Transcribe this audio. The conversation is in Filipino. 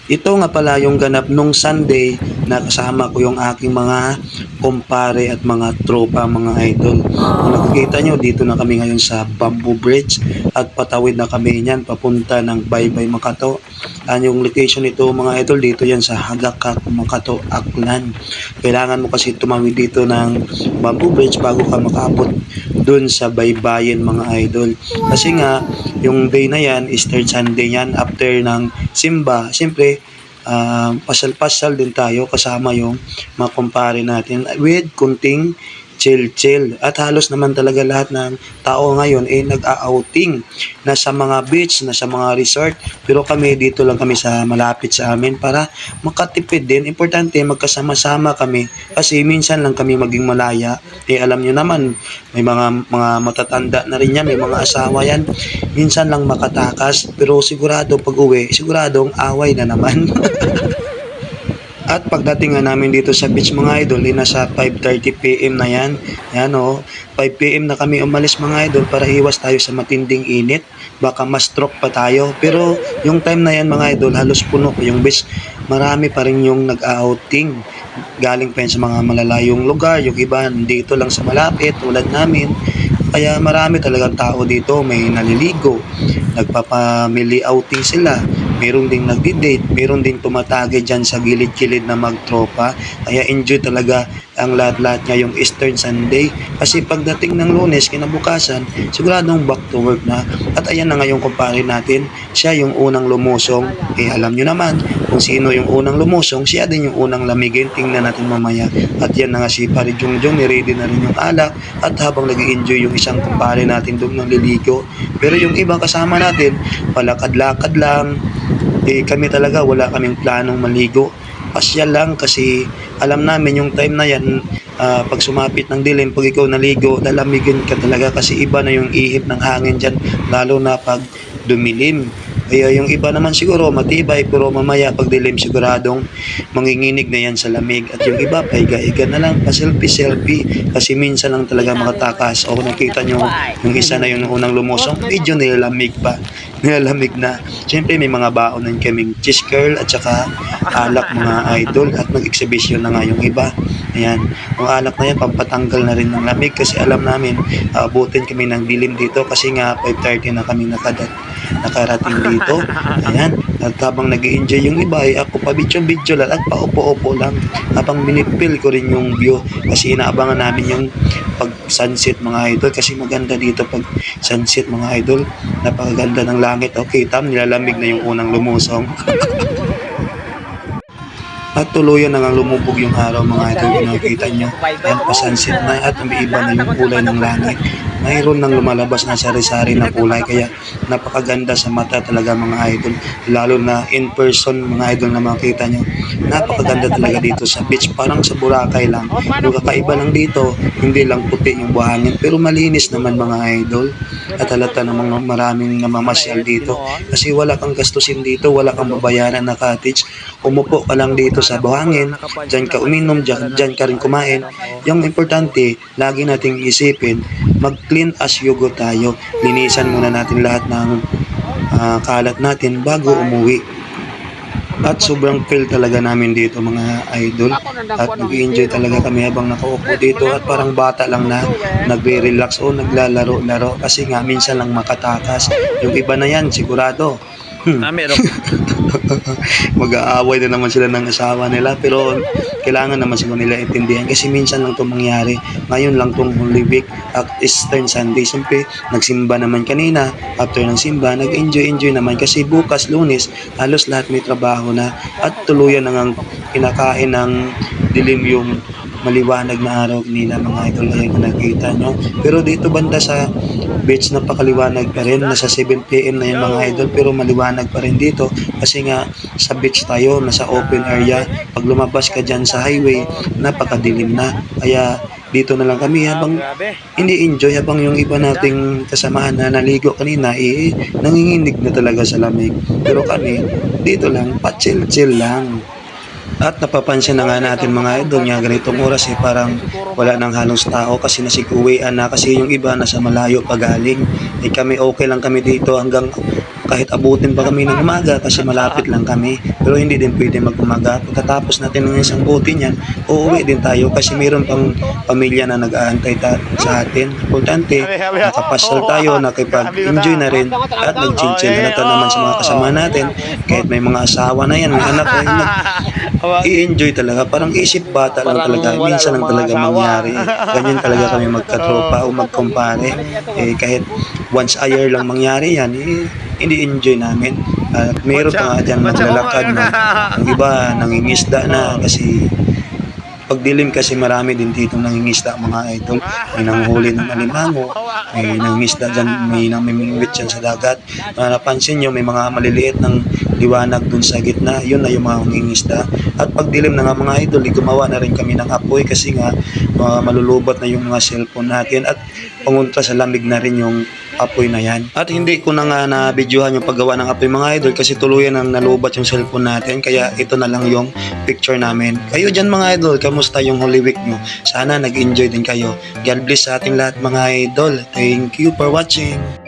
Ito nga pala yung ganap nung Sunday na kasama ko yung aking mga kumpare at mga tropa, mga idol. Kung nakikita nyo, dito na kami ngayon sa Bamboo Bridge at patawid na kami niyan papunta ng Baybay Makato. Yung location nito mga idol, dito yan sa Hagakak, Makato, Aklan. Kailangan mo kasi tumawid dito ng Bamboo Bridge bago ka makaabot dun sa Baybayin mga idol. Kasi nga, yung day na yan is third Sunday yan after ng Simba. Siyempre, pasal-pasal din tayo kasama yung mga kumpare natin with kunting chill-chill. At halos naman talaga lahat ng tao ngayon ay nag-outing. Nasa mga beach, nasa mga resort. Pero kami, dito lang kami sa malapit sa amin para makatipid din. Importante, magkasama-sama kami. Kasi minsan lang kami maging malaya. Alam nyo naman, may mga matatanda na rin yan, may mga asawa yan. Minsan lang makatakas. Pero sigurado pag uwi, siguradong away na naman. At pagdating nga namin dito sa beach mga idol, nasa 5:30 PM na yan. Yan o, 5 PM na kami umalis mga idol para iwas tayo sa matinding init. Baka ma-stroke pa tayo. Pero yung time na yan mga idol, halos puno pa yung beach. Marami pa rin yung nag-outing. Galing pa yan sa mga malalayong lugar. Yung iba dito lang sa malapit, tulad namin. Kaya marami talagang tao dito. May naliligo, nagpapamili outing sila. Meron ding nagdi-date, meron ding tumatagay dyan sa gilid-gilid na magtropa. Kaya enjoy talaga ang lahat-lahat ngayong Eastern Sunday. Kasi pagdating ng Lunes, kinabukasan, siguradong back to work na. At ayan na nga yung kumpare natin, siya yung unang lumusong. Alam nyo naman kung sino yung unang lumusong, siya din yung unang lamigin. Tingnan natin mamaya. At yan na nga si Pare Jungjung, ni-ready na rin yung alak. At habang nag-enjoy yung isang kumpare natin doon ng liligo. Pero yung ibang kasama natin, palakad-lakad lang. Kami talaga wala kaming planong maligo. Pasya lang kasi alam namin yung time na yan, pag sumapit ng dilim, pag ikaw naligo, lalamigin ka talaga kasi iba na yung ihip ng hangin dyan, lalo na pag dumilim. Kaya yung iba naman siguro matibay pero mamaya pag dilim siguradong manginginig na yan sa lamig. At yung iba paiga-iga na lang pa-selfie-selfie kasi minsan lang talaga makatakas. O nakita nyo yung isa na yung unang lumusong, medyo nilalamig pa. Nilalamig na. Siyempre may mga baon na kaming cheese curl at saka alak mga idol at nag-exhibition na nga yung iba. Ayan. Yung alak na yan, pampatanggal na rin ng lamig kasi alam namin, abutin kami ng dilim dito kasi nga 5:30 na kami nakarating dito. Ayan. At habang nag-enjoy yung iba, ako pa video lang at paupo-upo lang. Habang binipil ko rin yung view kasi inaabangan namin yung pag sunset mga idol kasi maganda dito pag sunset mga idol. Napakaganda ng langit. Okay, nilalamig na yung unang lumusong. At tuluyan na nga lumubog yung araw mga idol. Kung nakikita nyo, yan pa-sunset na at umiiba na yung kulay ng langit. Mayroon nang lumalabas na sari-sari na kulay kaya napakaganda sa mata talaga mga idol. Lalo na in person mga idol na makita nyo. Napakaganda talaga dito sa beach. Parang sa Boracay lang. Yung kakaiba lang dito, hindi lang puti yung buhangin pero malinis naman mga idol. At halata ng mga maraming namamasyal dito. Kasi wala kang gastusin dito, wala kang babayaran na cottage. Umupo ka lang dito sa buhangin, dyan ka uminom, dyan ka rin kumain. Yung importante, lagi nating isipin, mag-clean as you go tayo. Linisan muna natin lahat ng kalat natin bago umuwi. At sobrang feel talaga namin dito mga idol. At nag-enjoy talaga kami habang nakaupo dito at parang bata lang na nagre-relax o naglalaro-laro kasi nga minsan lang makatakas. Yung iba na yan sigurado. Mag-aaway na naman sila ng asawa nila pero kailangan naman siguro nila intindihan kasi minsan lang itong mangyari. Ngayon lang itong Holy Week at Eastern Sunday. Siyempre, nagsimba naman kanina. After ng simba, nag-enjoy naman kasi bukas, Lunes, halos lahat may trabaho na at tuluyan na ngang kinakain ng dilim yung maliwanag na araw nila mga idol. Ayan kung nakikita nyo. Pero dito banda sa beach napakaliwanag pa rin. Nasa 7 PM na yung mga idol pero maliwanag pa rin dito kasi nga sa beach tayo, nasa open area. Pag lumabas ka dyan sa highway, napakadilim na. Kaya dito na lang kami habang hindi enjoy habang yung iba nating kasamahan na naligo kanina nanginginig na talaga sa lamig. Pero kami dito lang, pa-chill-chill lang. At napapansin na nga natin mga idol nga ganitong oras parang wala nang halos tao kasi nasikuwian na kasi yung iba nasa malayo pa galing. Kami okay lang kami dito hanggang kahit abutin pa kami ng umaga kasi malapit lang kami. Pero hindi din pwede mag-umaga. Pagkatapos natin ng isang bote niyan, uuwi din tayo kasi mayroon pang pamilya na nag-aantay sa atin. Importante, nakapasyal tayo, nakipag-enjoy na rin at nag-chill-chill na naman sa mga kasama natin. Kahit may mga asawa na yan, may anak ay i-enjoy talaga. Parang isip bata lang talaga. Minsan lang talaga mangyari. Ganyan talaga kami magkatropa o magkumpare. Kahit once a year lang mangyari yan, hindi enjoy namin. At mayroon pa nga dyan maglalakad ng iba, nangingisda na kasi pagdilim kasi marami din dito nangingisda mga idol. May nanghuli ng alimango, may nangingisda dyan, may namimingwit dyan sa dagat. Napansin nyo, may mga maliliit ng liwanag dun sa gitna, yun na yung mga nangingisda. At pagdilim na nga mga idol, gumawa na rin kami ng apoy kasi nga malulubot na yung mga cellphone natin at panguntra sa lamig na rin yung apoy na yan. At hindi ko na nga na-videohan yung paggawa ng apoy mga idol kasi tuluyan ang nalubat yung cellphone natin, kaya ito na lang yung picture namin. Kayo dyan mga idol, kamusta yung Holy Week nyo? Sana nag-enjoy din kayo. God bless sa ating lahat mga idol. Thank you for watching.